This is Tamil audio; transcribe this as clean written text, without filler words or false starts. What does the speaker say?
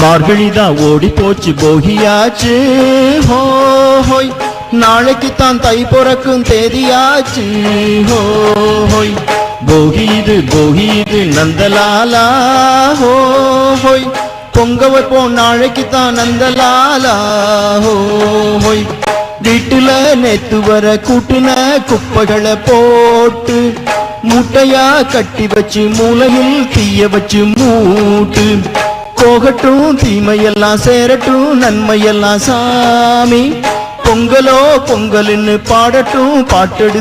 மார்கழிதான் ஓடி போச்சு போகியாச்சு ஹோய் நாளைக்கு தான் தை பிறக்கும் தேதியாச்சு ஹோய் போகிது நந்தலாலா ஹோய் பொங்க வைப்போம் நாளைக்கு தான் நந்தலாலா ஹோய் வீட்டுல நேத்து வர கூட்டுன குப்பைகளை போட்டு மூட்டையா கட்டி வச்சு மூலையில் தீய வச்சு மூட்டு போகட்டும் தீமையெல்லாம் சேரட்டும் நன்மையெல்லாம் சாமி பொங்கலோ பொங்கல்னு பாடட்டும் பாட்டெடு